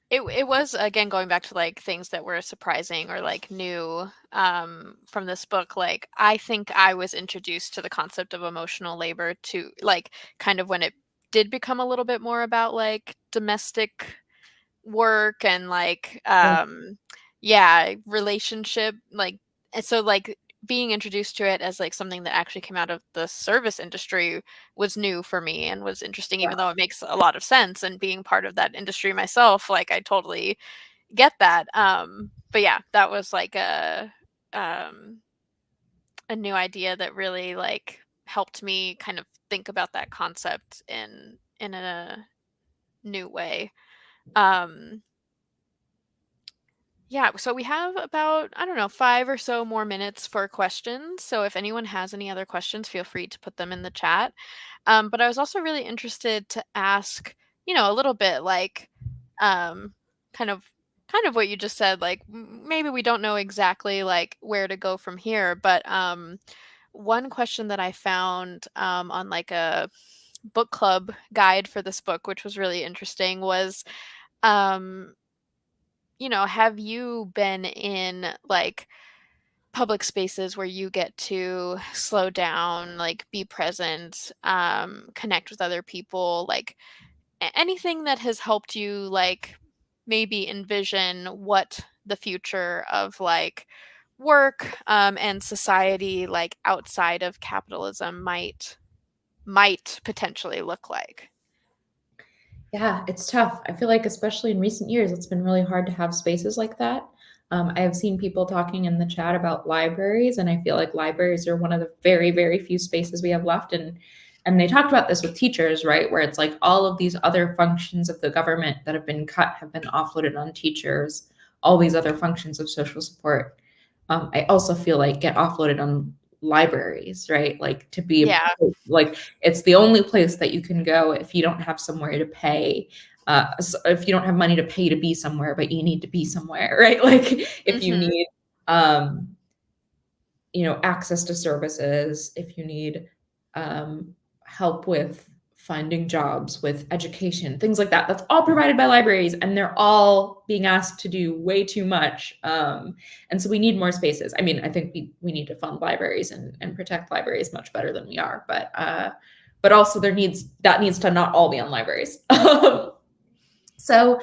it was, again, going back to like things that were surprising or like new from this book. Like, I think I was introduced to the concept of emotional labor to like kind of when it did become a little bit more about like domestic work and like Yeah. yeah, relationship, like, and so like being introduced to it as like something that actually came out of the service industry was new for me and was interesting, even though it makes a lot of sense, and being part of that industry myself, like, I totally get that. But yeah, that was like um a new idea that really like helped me kind of think about that concept in a new way. um Yeah, so we have about, I don't know, 5 or so more minutes for questions. So if anyone has any other questions, feel free to put them in the chat. But I was also really interested to ask, a little bit like, um, kind of, kind of what you just said. Like, maybe we don't know exactly like where to go from here. But one question that I found on like a book club guide for this book, which was really interesting, was um have you been in like public spaces where you get to slow down, like be present, connect with other people, like anything that has helped you like maybe envision what the future of like work and society like outside of capitalism might potentially look like. Yeah, it's tough. I feel like, especially in recent years, it's been really hard to have spaces like that. I have seen people talking in the chat about libraries, and I feel like libraries are one of the very, very few spaces we have left. And they talked about this with teachers, right? Where it's like all of these other functions of the government that have been cut have been offloaded on teachers. All these other functions of social support, I also feel like get offloaded on libraries, right? Like to be Yeah. like it's the only place that you can go if you don't have somewhere to pay. If you don't have money to pay to be somewhere, but you need to be somewhere, right? Like if you Mhm. need, access to services, if you need um, help with finding jobs, with education, things like that. That's all provided by libraries, and they're all being asked to do way too much. And so we need more spaces. I mean, I think we need to fund libraries and protect libraries much better than we are, but also that needs to not all be on libraries. So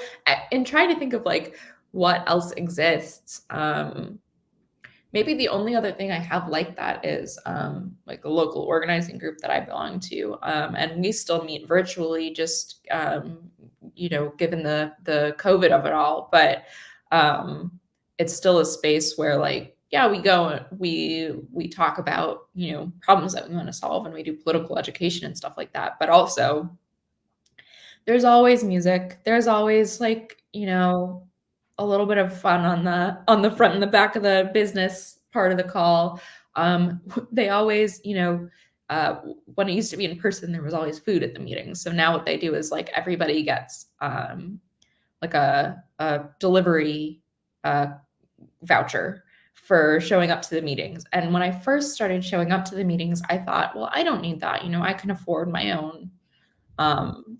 in trying to think of like what else exists, maybe the only other thing I have like that is like a local organizing group that I belong to, and we still meet virtually, just given the COVID of it all. But it's still a space where, like, yeah, we go, we talk about problems that we want to solve, and we do political education and stuff like that. But also, there's always music. There's always, like, a little bit of fun on the front and the back of the business part of the call. They always, when it used to be in person, there was always food at the meetings. So now what they do is, like, everybody gets like a delivery uh, voucher for showing up to the meetings. And when I first started showing up to the meetings, I thought, well, I don't need that. I can afford my own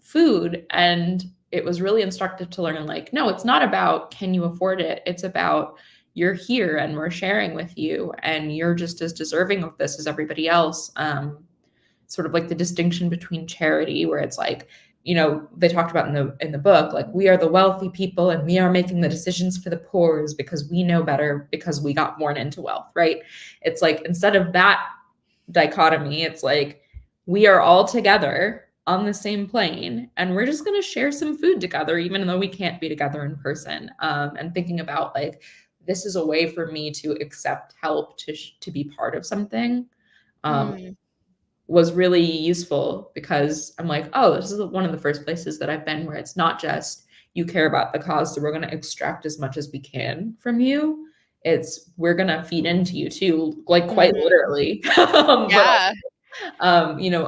food. And it was really instructive to learn, like, no, it's not about can you afford it? It's about you're here and we're sharing with you, and you're just as deserving of this as everybody else. Sort of like the distinction between charity, where it's like, they talked about in the book, like, we are the wealthy people and we are making the decisions for the poor is because we know better, because we got born into wealth, right? It's like, instead of that dichotomy, it's like, we are all together on the same plane and we're just going to share some food together, even though we can't be together in person. And thinking about, like, this is a way for me to accept help, to be part of something, um, Mm. was really useful, because I'm like, oh, this is one of the first places that I've been where it's not just you care about the cause, so we're going to extract as much as we can from you. It's, we're going to feed into you too, like, quite Mhm. literally, but Yeah.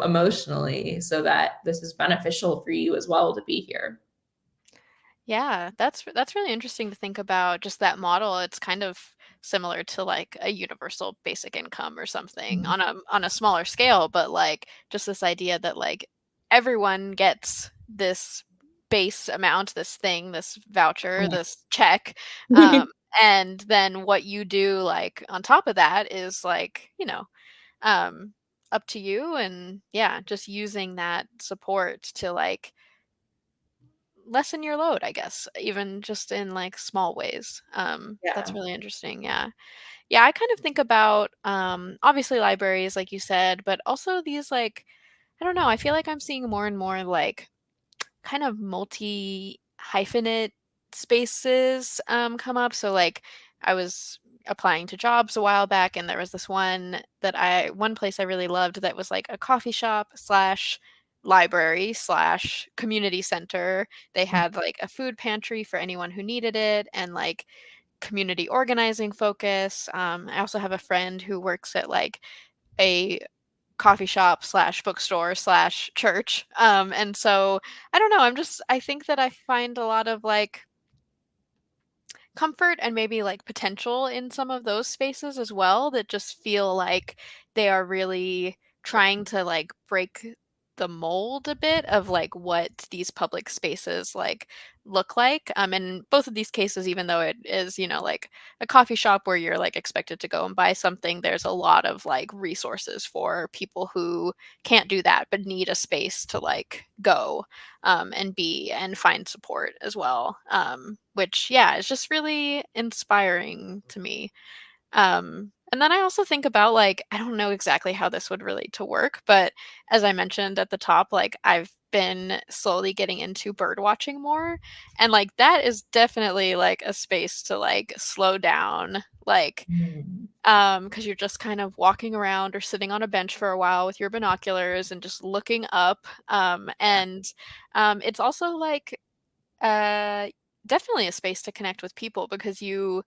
emotionally, so that this is beneficial for you as well to be here. Yeah, that's really interesting to think about just that model. It's kind of similar to like a universal basic income or something Mhm. on a smaller scale, but like just this idea that like everyone gets this base amount, this thing, this voucher, this check, um, and then what you do like on top of that is like, um, up to you, and yeah, just using that support to like lessen your load, I guess, even just in like small ways. That's Yeah. really interesting. Yeah. Yeah, I kind of think about obviously libraries like you said, but also these like I don't know, I feel like I'm seeing more and more like kind of multi hyphenate spaces come up. So like I was applying to jobs a while back and there was this one place I really loved that was like a coffee shop slash library slash community center. They had like a food pantry for anyone who needed it and like community organizing focus. I also have a friend who works at like a coffee shop slash bookstore slash church. And so I don't know. I think that I find a lot of like comfort and maybe like potential in some of those spaces as well that just feel like they are really trying to like break the mold a bit of like what these public spaces like look like. In both of these cases, even though it is, like a coffee shop where you're like expected to go and buy something, there's a lot of like resources for people who can't do that but need a space to like go and be and find support as well. Which, yeah, is just really inspiring to me. And then I also think about like, I don't know exactly how this would relate to work, but as I mentioned at the top, like I've been slowly getting into bird watching more. And like that is definitely like a space to like slow down, like Mm. because you're just kind of walking around or sitting on a bench for a while with your binoculars and just looking up. And it's also like uh, definitely a space to connect with people because you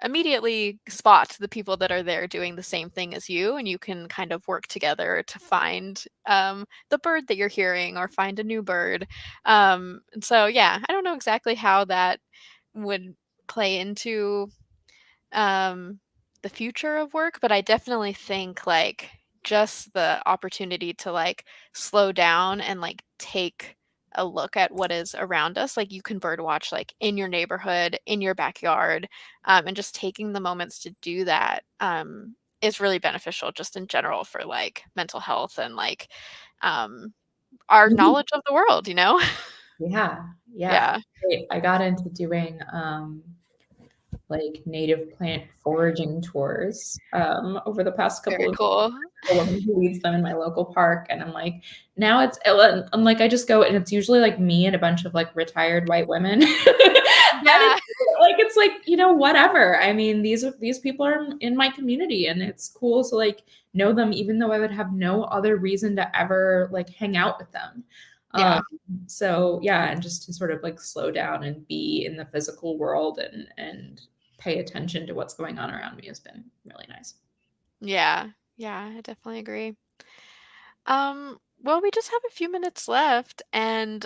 immediately spot the people that are there doing the same thing as you, and you can kind of work together to find the bird that you're hearing or find a new bird. And so, yeah, I don't know exactly how that would play into um, the future of work, but I definitely think like just the opportunity to like slow down and like take a look at what is around us. Like you can bird watch like in your neighborhood, in your backyard, and just taking the moments to do that is really beneficial just in general for like mental health and like um, our knowledge of the world, you know? Yeah, yeah. Yeah, I got into doing like native plant foraging tours over the past couple very of cool. the woman who leads them in my local park. And I'm like, now I'm like, I just go and it's usually like me and a bunch of like retired white women. And Yeah, it's like, whatever. I mean, these people are in my community and it's cool to like know them, even though I would have no other reason to ever like hang out with them. Um, yeah. so yeah, and just to sort of like slow down and be in the physical world and pay attention to what's going on around me has been really nice. Yeah, yeah, I definitely agree. Well, we just have a few minutes left, and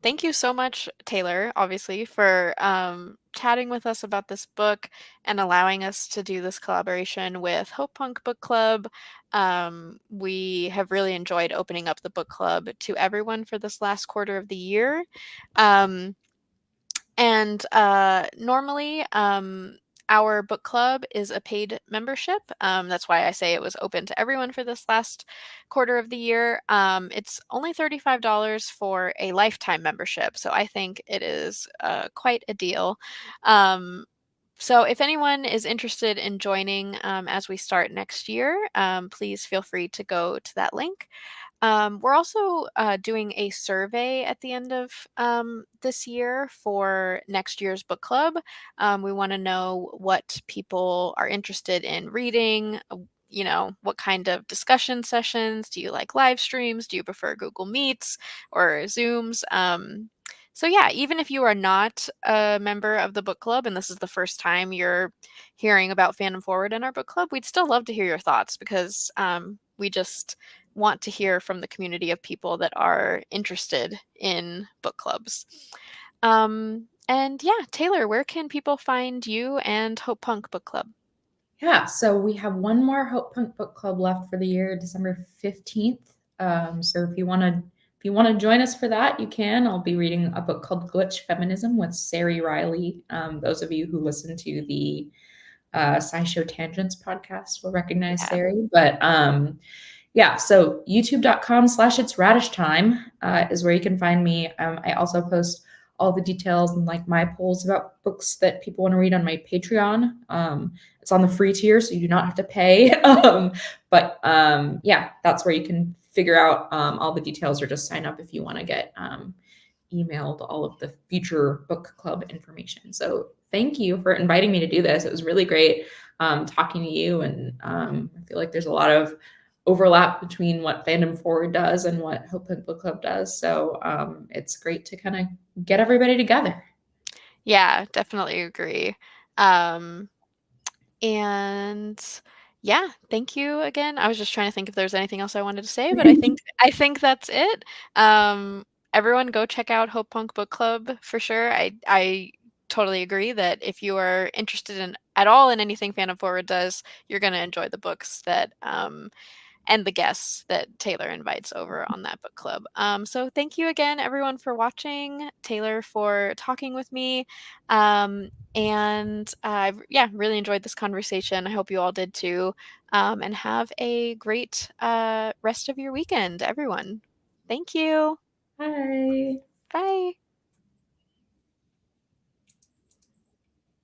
thank you so much, Taylor, obviously, for chatting with us about this book and allowing us to do this collaboration with Hope Punk Book Club. We have really enjoyed opening up the book club to everyone for this last quarter of the year. Um, and normally, our book club is a paid membership. That's why I say it was open to everyone for this last quarter of the year. It's only $35 for a lifetime membership. So I think it is quite a deal. Um, so if anyone is interested in joining as we start next year, please feel free to go to that link. We're also doing a survey at the end of this year for next year's book club. We want to know what people are interested in reading. What kind of discussion sessions? Do you like live streams? Do you prefer Google Meets or Zooms? So, yeah, even if you are not a member of the book club and this is the first time you're hearing about Fandom Forward in our book club, we'd still love to hear your thoughts because we just want to hear from the community of people that are interested in book clubs. And yeah, Taylor, where can people find you and Hope Punk Book Club? Yeah, so we have one more Hope Punk Book Club left for the year, December 15th. So if you want to join us for that, you can. I'll be reading a book called Glitch Feminism with Sari Riley. Those of you who listen to the SciShow Tangents podcast will recognize Yeah. Sari. But yeah, so youtube.com/itsradishtime is where you can find me. I also post all the details and like my polls about books that people want to read on my Patreon. It's on the free tier, so you do not have to pay. But yeah, that's where you can figure out all the details or just sign up if you want to get emailed all of the future book club information. So thank you for inviting me to do this. It was really great talking to you, and I feel like there's a lot of overlap between what Fandom Forward does and what Hope and Book Club does. So it's great to kind of get everybody together. Yeah, definitely agree. Um, and yeah, thank you again. I was just trying to think if there's anything else I wanted to say, but I think that's it. Um, Everyone go check out Hope Punk Book Club for sure. I totally agree that if you are interested in at all in anything Fandom Forward does, you're gonna enjoy the books that and the guests that Taylor invites over on that book club. So thank you again, everyone, for watching. Taylor for talking with me. And I've yeah really enjoyed this conversation. I hope you all did too. And have a great rest of your weekend, everyone. Thank you. Hi. Bye.